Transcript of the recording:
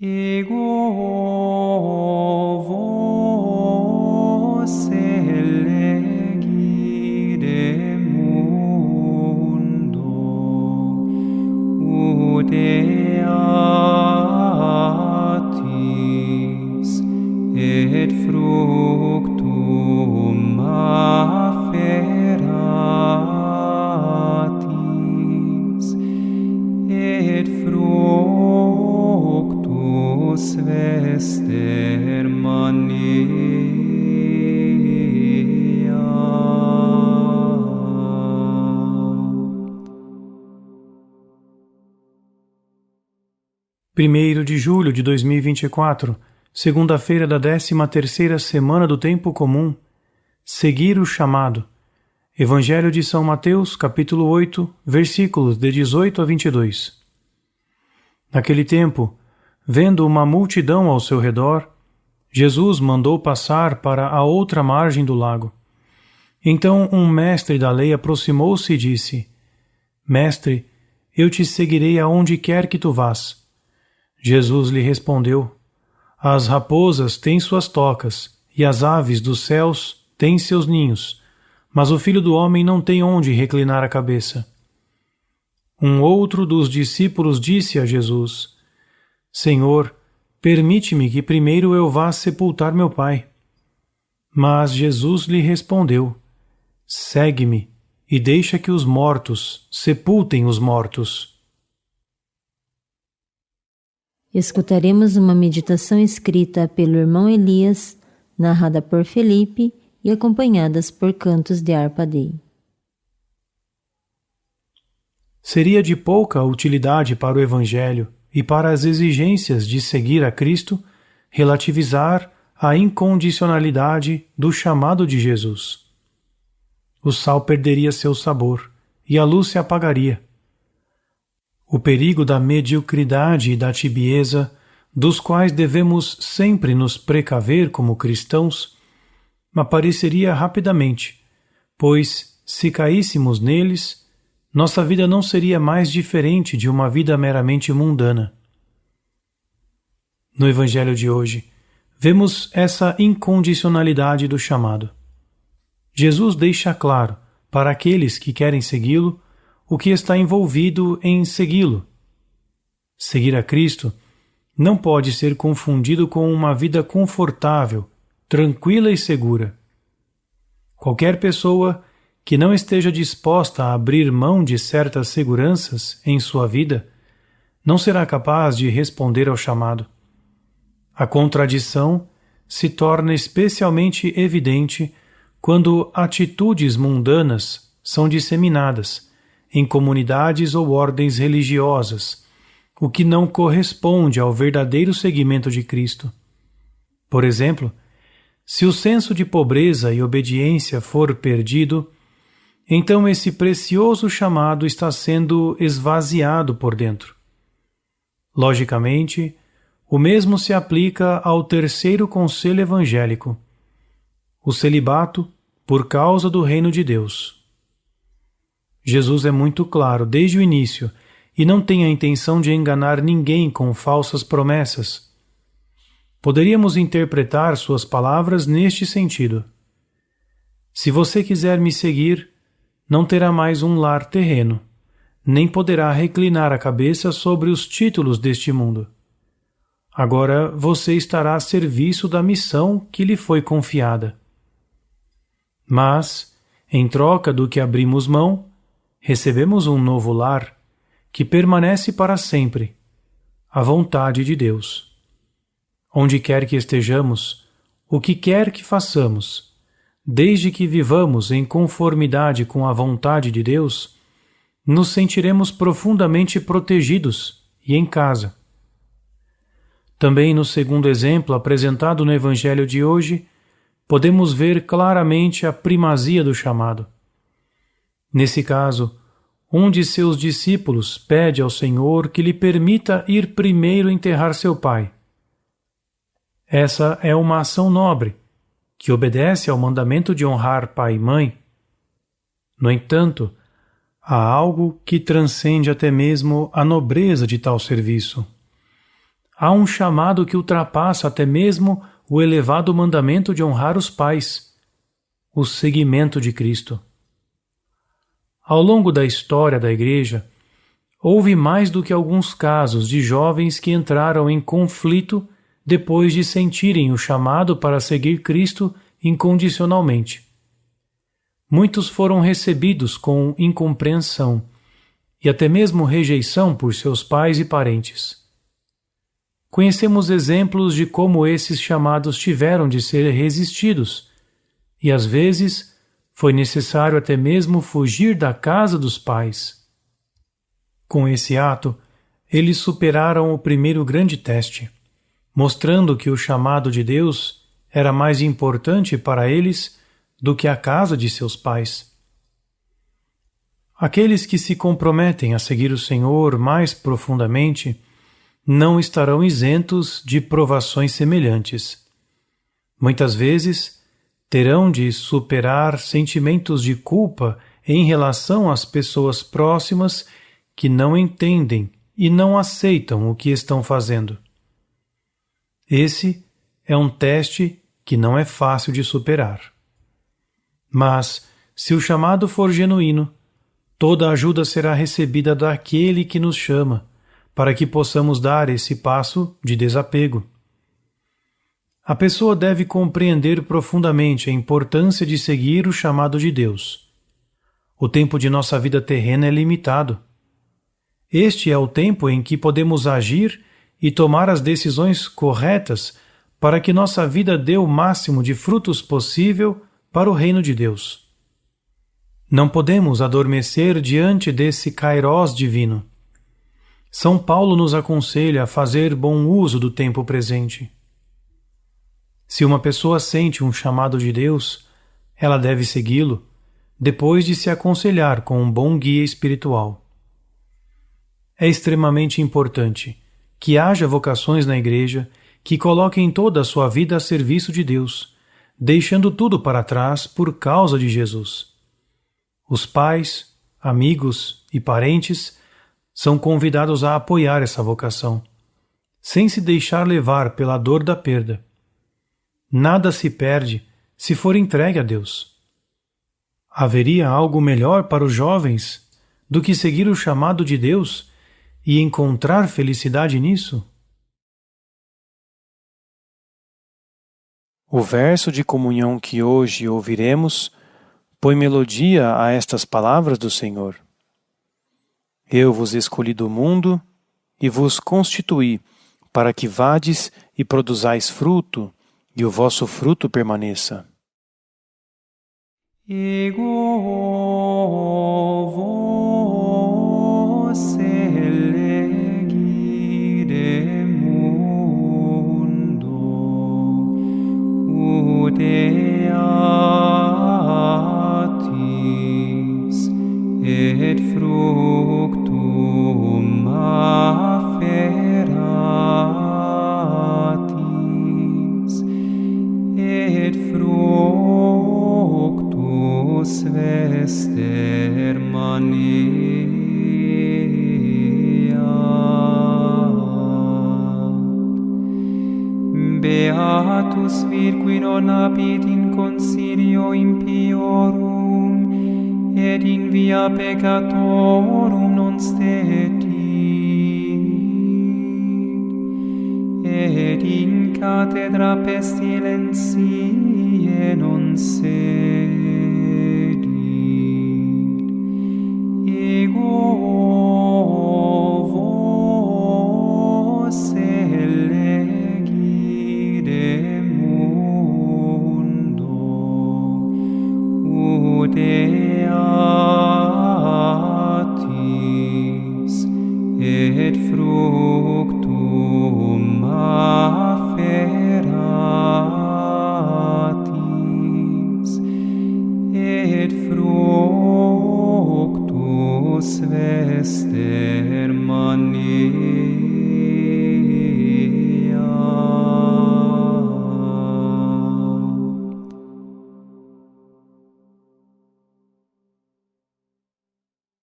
Ego vos elegire mundo, ut eatis et fructum afferatis, et fructus vester mania. Primeiro de julho de 2024, segunda-feira da 13ª semana do Tempo Comum, seguir o chamado. Evangelho de São Mateus, capítulo 8, versículos de 18 a 22. Naquele tempo, vendo uma multidão ao seu redor, Jesus mandou passar para a outra margem do lago. Então um mestre da lei aproximou-se e disse: Mestre, eu te seguirei aonde quer que tu vás. Jesus lhe respondeu: As raposas têm suas tocas, e as aves dos céus têm seus ninhos, mas o Filho do Homem não tem onde reclinar a cabeça. Um outro dos discípulos disse a Jesus: Senhor, permite-me que primeiro eu vá sepultar meu pai. Mas Jesus lhe respondeu: Segue-me e deixa que os mortos sepultem os mortos. Escutaremos uma meditação escrita pelo irmão Elias, narrada por Felipe e acompanhadas por cantos de harpa-dei. Seria de pouca utilidade para o Evangelho e para as exigências de seguir a Cristo relativizar a incondicionalidade do chamado de Jesus. O sal perderia seu sabor e a luz se apagaria. O perigo da mediocridade e da tibieza, dos quais devemos sempre nos precaver como cristãos, apareceria rapidamente, pois, se caíssemos neles, nossa vida não seria mais diferente de uma vida meramente mundana. No Evangelho de hoje, vemos essa incondicionalidade do chamado. Jesus deixa claro, para aqueles que querem segui-lo, o que está envolvido em segui-lo. Seguir a Cristo não pode ser confundido com uma vida confortável, tranquila e segura. Qualquer pessoa que não esteja disposta a abrir mão de certas seguranças em sua vida não será capaz de responder ao chamado. A contradição se torna especialmente evidente quando atitudes mundanas são disseminadas em comunidades ou ordens religiosas, o que não corresponde ao verdadeiro seguimento de Cristo. Por exemplo, se o senso de pobreza e obediência for perdido, então esse precioso chamado está sendo esvaziado por dentro. Logicamente, o mesmo se aplica ao terceiro conselho evangélico, o celibato por causa do reino de Deus. Jesus é muito claro desde o início e não tem a intenção de enganar ninguém com falsas promessas. Poderíamos interpretar suas palavras neste sentido: se você quiser me seguir, não terá mais um lar terreno, nem poderá reclinar a cabeça sobre os títulos deste mundo. Agora você estará a serviço da missão que lhe foi confiada. Mas, em troca do que abrimos mão, recebemos um novo lar que permanece para sempre, a vontade de Deus. Onde quer que estejamos, o que quer que façamos, desde que vivamos em conformidade com a vontade de Deus, nos sentiremos profundamente protegidos e em casa. Também no segundo exemplo apresentado no Evangelho de hoje, podemos ver claramente a primazia do chamado. Nesse caso, um de seus discípulos pede ao Senhor que lhe permita ir primeiro enterrar seu pai. Essa é uma ação nobre, que obedece ao mandamento de honrar pai e mãe. No entanto, há algo que transcende até mesmo a nobreza de tal serviço. há um chamado que ultrapassa até mesmo o elevado mandamento de honrar os pais, o seguimento de Cristo. Ao longo da história da Igreja, houve mais do que alguns casos de jovens que entraram em conflito depois de sentirem o chamado para seguir Cristo incondicionalmente. Muitos foram recebidos com incompreensão e até mesmo rejeição por seus pais e parentes. Conhecemos exemplos de como esses chamados tiveram de ser resistidos, e às vezes foi necessário até mesmo fugir da casa dos pais. Com esse ato, eles superaram o primeiro grande teste, mostrando que o chamado de Deus era mais importante para eles do que a casa de seus pais. Aqueles que se comprometem a seguir o Senhor mais profundamente não estarão isentos de provações semelhantes. Muitas vezes terão de superar sentimentos de culpa em relação às pessoas próximas que não entendem e não aceitam o que estão fazendo. Esse é um teste que não é fácil de superar. Mas, se o chamado for genuíno, toda ajuda será recebida daquele que nos chama, para que possamos dar esse passo de desapego. A pessoa deve compreender profundamente a importância de seguir o chamado de Deus. O tempo de nossa vida terrena é limitado. Este é o tempo em que podemos agir e tomar as decisões corretas para que nossa vida dê o máximo de frutos possível para o reino de Deus. Não podemos adormecer diante desse kairós divino. São Paulo nos aconselha a fazer bom uso do tempo presente. Se uma pessoa sente um chamado de Deus, ela deve segui-lo depois de se aconselhar com um bom guia espiritual. É extremamente importante que haja vocações na Igreja que coloquem toda a sua vida a serviço de Deus, deixando tudo para trás por causa de Jesus. Os pais, amigos e parentes são convidados a apoiar essa vocação, sem se deixar levar pela dor da perda. Nada se perde se for entregue a Deus. Haveria algo melhor para os jovens do que seguir o chamado de Deus e encontrar felicidade nisso? O verso de comunhão que hoje ouviremos põe melodia a estas palavras do Senhor. Eu vos escolhi do mundo e vos constituí para que vades e produzais fruto, e o vosso fruto permaneça. Ego vos elegire mundo, ut eatis et fructum afferatis, et fructus vester Beatus vir qui non habit in consilio impiorum, et in via peccatorum non stetit, et in cathedra pestilentiae non sedit. Ego vos elegire mundo, ut eatis et fructum afferatis, et fructus vester maneat.